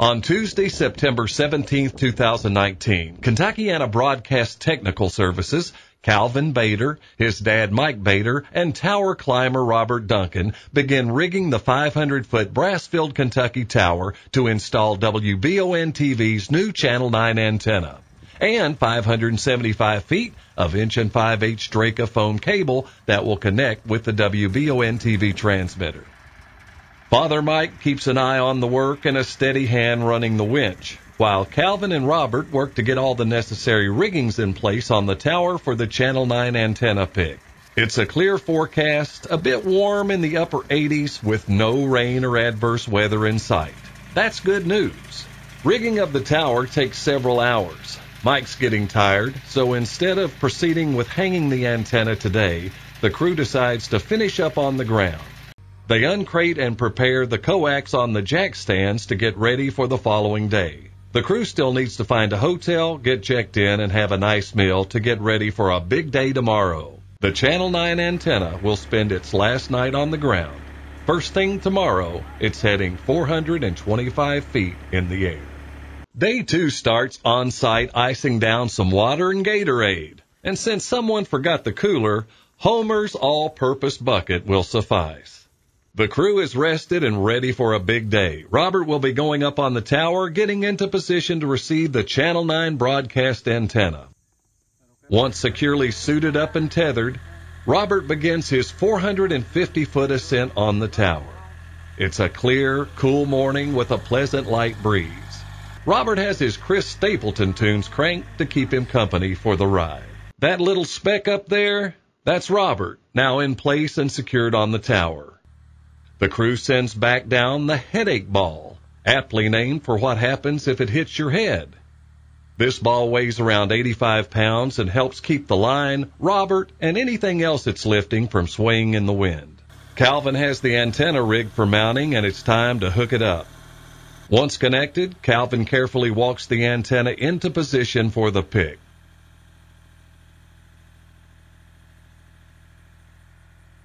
On Tuesday, September 17, 2019, Kentuckiana Broadcast Technical Services, Calvin Bader, his dad Mike Bader, and tower climber Robert Duncan begin rigging the 500-foot Brassfield, Kentucky tower to install WBON-TV's new Channel 9 antenna and 575 feet of 1 5/8 Draca foam cable that will connect with the WBON-TV transmitter. Father Mike keeps an eye on the work and a steady hand running the winch, while Calvin and Robert work to get all the necessary riggings in place on the tower for the Channel 9 antenna pick. It's a clear forecast, a bit warm in the upper 80s with no rain or adverse weather in sight. That's good news. Rigging of the tower takes several hours. Mike's getting tired, so instead of proceeding with hanging the antenna today, the crew decides to finish up on the ground. They uncrate and prepare the coax on the jack stands to get ready for the following day. The crew still needs to find a hotel, get checked in, and have a nice meal to get ready for a big day tomorrow. The Channel 9 antenna will spend its last night on the ground. First thing tomorrow, it's heading 425 feet in the air. Day 2 starts on-site icing down some water and Gatorade. And since someone forgot the cooler, Homer's all-purpose bucket will suffice. The crew is rested and ready for a big day. Robert will be going up on the tower, getting into position to receive the Channel 9 broadcast antenna. Once securely suited up and tethered, Robert begins his 450-foot ascent on the tower. It's a clear, cool morning with a pleasant light breeze. Robert has his Chris Stapleton tunes cranked to keep him company for the ride. That little speck up there, that's Robert, now in place and secured on the tower. The crew sends back down the headache ball, aptly named for what happens if it hits your head. This ball weighs around 85 pounds and helps keep the line, Robert, and anything else it's lifting from swaying in the wind. Calvin has the antenna rigged for mounting, and it's time to hook it up. Once connected, Calvin carefully walks the antenna into position for the pick.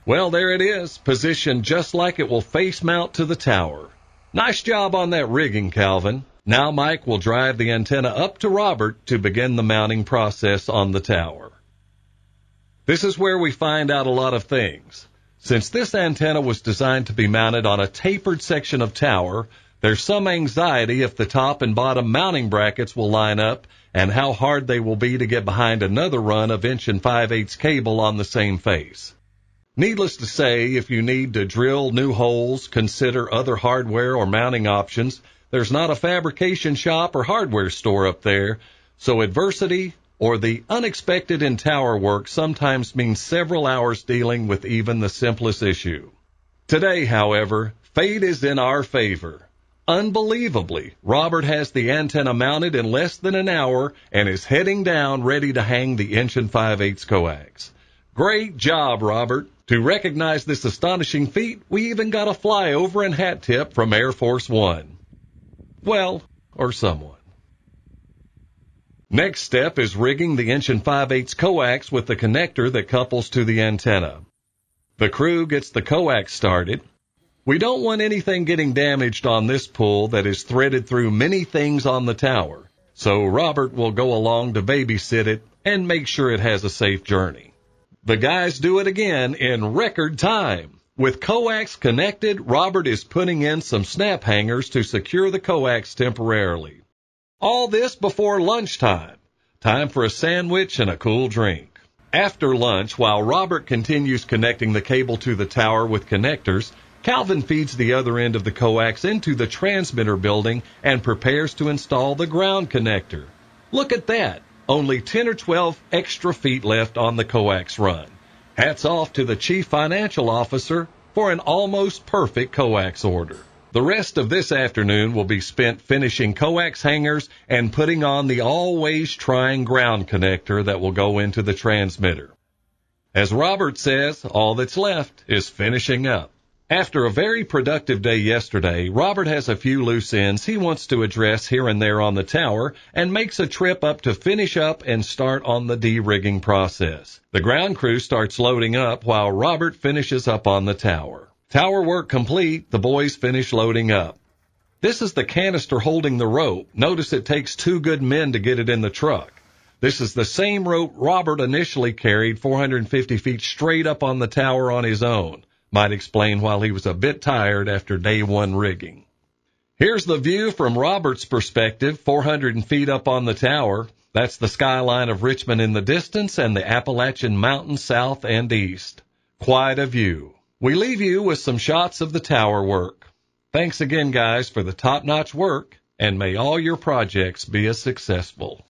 Well, there it is, positioned just like it will face mount to the tower. Nice job on that rigging, Calvin. Now Mike will drive the antenna up to Robert to begin the mounting process on the tower. This is where we find out a lot of things. Since this antenna was designed to be mounted on a tapered section of tower, there's some anxiety if the top and bottom mounting brackets will line up and how hard they will be to get behind another run of 1 5/8 cable on the same face. Needless to say, if you need to drill new holes, consider other hardware or mounting options, there's not a fabrication shop or hardware store up there, so adversity or the unexpected in tower work sometimes means several hours dealing with even the simplest issue. Today, however, fate is in our favor. Unbelievably, Robert has the antenna mounted in less than an hour and is heading down ready to hang the 1 5/8 coax. Great job, Robert. To recognize this astonishing feat, we even got a flyover and hat tip from Air Force One. Well, or someone. Next step is rigging the 1 5/8 coax with the connector that couples to the antenna. The crew gets the coax started. We don't want anything getting damaged on this pull that is threaded through many things on the tower, so Robert will go along to babysit it and make sure it has a safe journey. The guys do it again in record time. With coax connected, Robert is putting in some snap hangers to secure the coax temporarily. All this before lunchtime. Time for a sandwich and a cool drink. After lunch, while Robert continues connecting the cable to the tower with connectors, Calvin feeds the other end of the coax into the transmitter building and prepares to install the ground connector. Look at that. Only 10 or 12 extra feet left on the coax run. Hats off to the Chief Financial Officer for an almost perfect coax order. The rest of this afternoon will be spent finishing coax hangers and putting on the always trying ground connector that will go into the transmitter. As Robert says, all that's left is finishing up. After a very productive day yesterday, Robert has a few loose ends he wants to address here and there on the tower and makes a trip up to finish up and start on the de-rigging process. The ground crew starts loading up while Robert finishes up on the tower. Tower work complete, the boys finish loading up. This is the canister holding the rope. Notice it takes 2 good men to get it in the truck. This is the same rope Robert initially carried 450 feet straight up on the tower on his own. Might explain why he was a bit tired after day 1 rigging. Here's the view from Robert's perspective, 400 feet up on the tower. That's the skyline of Richmond in the distance and the Appalachian Mountains south and east. Quite a view. We leave you with some shots of the tower work. Thanks again, guys, for the top-notch work, and may all your projects be as successful.